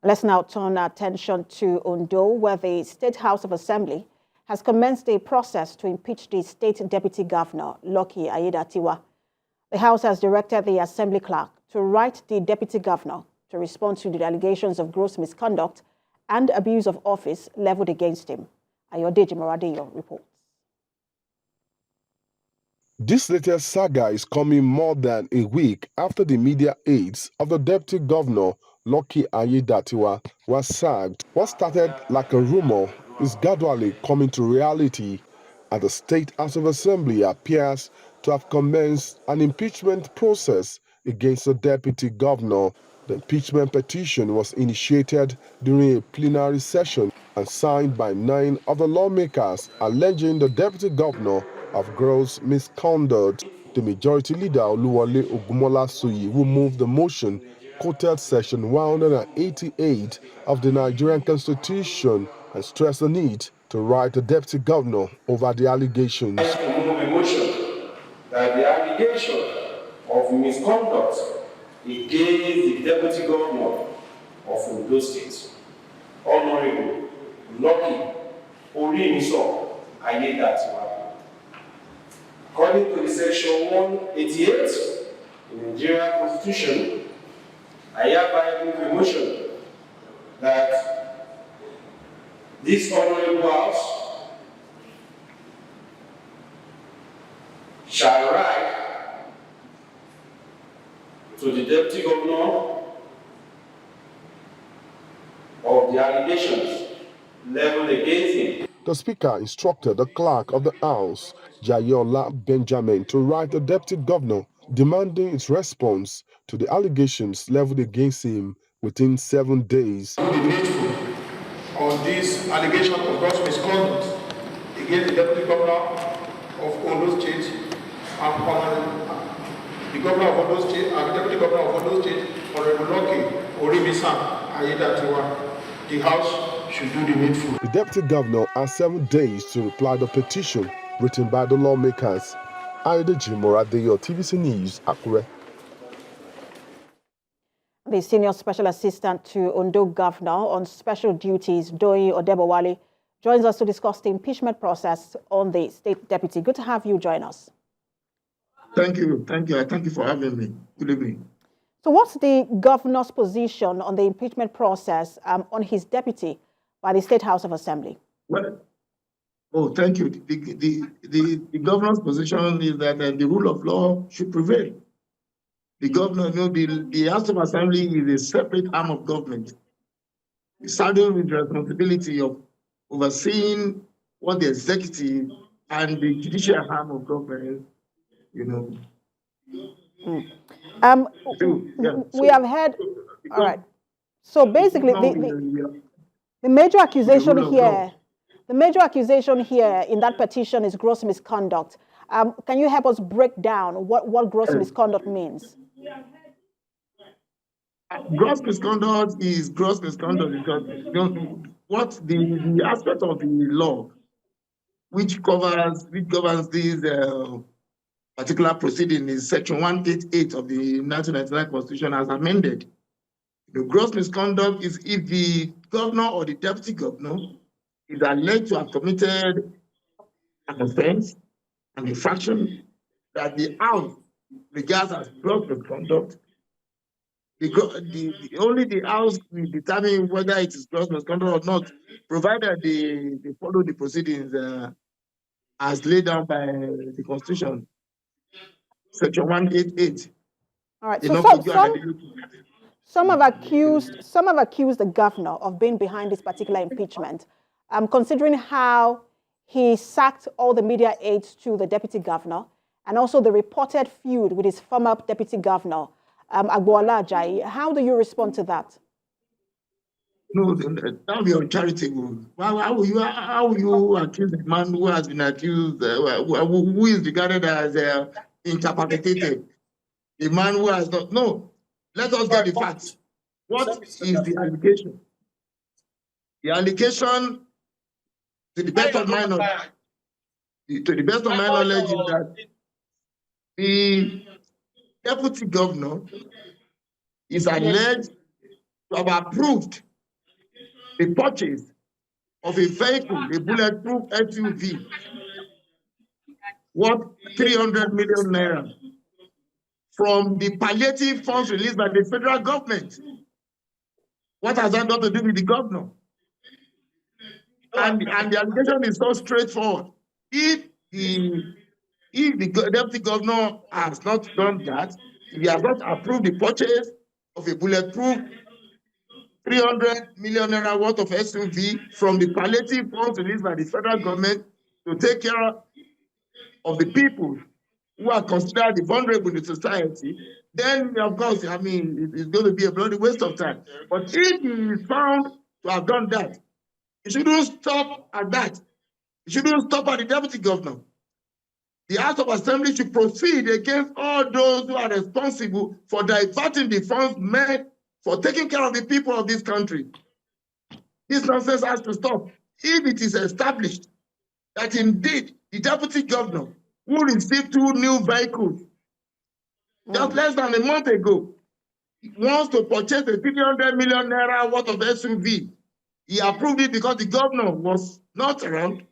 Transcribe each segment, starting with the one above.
Let's now turn our attention to Ondo, where the State House of Assembly has commenced a process to impeach the state deputy governor, Lucky Aiyedatiwa. The House has directed the Assembly clerk to write the deputy governor to respond to the allegations of gross misconduct and abuse of office leveled against him. Jaiyola reports. This latest saga is coming more than a week after the media aides of the deputy governor, Lucky Aiyedatiwa, was sacked. What started like a rumor is gradually coming to reality, and the State House of Assembly appears to have commenced an impeachment process against the deputy governor. The impeachment petition was initiated during a plenary session and signed by 9 of the lawmakers alleging the deputy governor of gross misconduct. The majority leader, Oluwole Ogunmola-Suyi, who moved the motion, quoted Section 188 of the Nigerian Constitution and stressed the need to write the deputy governor over the allegations. I move a motion that the allegation of misconduct against the deputy governor of Ondo State, Honorable Lucky Aiyedatiwa, according to the Section 188 in the Nigerian Constitution, I hereby move a motion that this Honorable House shall write to the Deputy Governor of the allegations leveled against him. The Speaker instructed the Clerk of the House, Jaiyola Benjamin, to write the Deputy Governor demanding its response to the allegations leveled against him within 7 days. On this allegation of gross misconduct against the Deputy Governor of Ondo State and the Governor of Ondo State and the Deputy Governor of Ondo State, Honorable Lucky Aiyedatiwa, the House should do the needful. The Deputy Governor has 7 days to reply to the petition written by the lawmakers. Aiyedatiwa, TVC News, Akure. The Senior Special Assistant to Ondo Governor on Special Duties, Doyin Odebowale, joins us to discuss the impeachment process on the State Deputy. Good to have you join us. Thank you. Thank you. Thank you for having me. Good evening. So what's the governor's position on the impeachment process on his deputy by the State House of Assembly? Well, thank you. The governor's position is that the rule of law should prevail. The governor, the House of Assembly is a separate arm of government, saddled with the responsibility of overseeing what the executive and the judicial arm of government, We have heard, all right. So basically, the major accusation here, in that petition is gross misconduct. Can you help us break down what gross misconduct means? Gross misconduct is gross misconduct because what the aspect of the law which governs these particular proceeding is Section 188 of the 1999 Constitution as amended. The gross misconduct is if the governor or the deputy governor is alleged to have committed an offense, an infraction that the House regards as gross misconduct. Only the House will determine whether it is gross misconduct or not, provided they follow the proceedings as laid down by the Constitution. Section 188. All right. So some have accused the governor of being behind this particular impeachment, considering how he sacked all the media aides to the deputy governor, and also the reported feud with his former deputy governor, Agboola Ajayi. How do you respond to that? No, that would be uncharitable. How will you accuse a man who has been accused, who is regarded as incapacitated? A man who has not. No, let us get the facts. What is the allegation? The allegation, to the best of my knowledge, is that the deputy governor is alleged to have approved the purchase of a vehicle, a bulletproof SUV, worth 300 million naira from the palliative funds released by the federal government. What has that got to do with the governor? And the allegation is so straightforward. If the deputy governor has not done that, if he has not approved the purchase of a bulletproof 300 million naira worth of SUV from the palliative funds released by the federal government to take care of the people who are considered the vulnerable in the society, then of course, I mean, it's going to be a bloody waste of time. But if he is found to have done that, he shouldn't stop at that. He shouldn't stop at the deputy governor. The House of Assembly should proceed against all those who are responsible for diverting the funds meant for taking care of the people of this country. This nonsense has to stop. If it is established that indeed the deputy governor who received 2 new vehicles just less than a month ago wants to purchase a 300 million naira worth of SUV, he approved it because the governor was not around.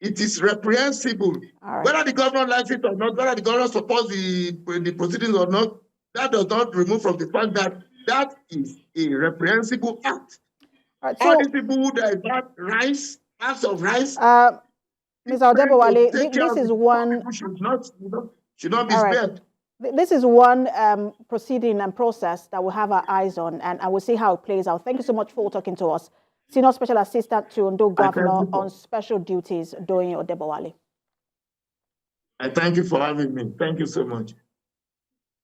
It is reprehensible. Right. Whether the governor likes it or not, whether the governor supports the proceedings or not, that does not remove from the fact that that is a reprehensible act. Right, so, all these people who divert rice, bags of rice, Mr. Odebowale, this is one should not be spared. This is one proceeding and process that we'll have our eyes on, and I will see how it plays out. Thank you so much for talking to us. Senior Special Assistant to Ondo Governor on Special Duties, Doyin Odebowale. I thank you for having me. Thank you so much.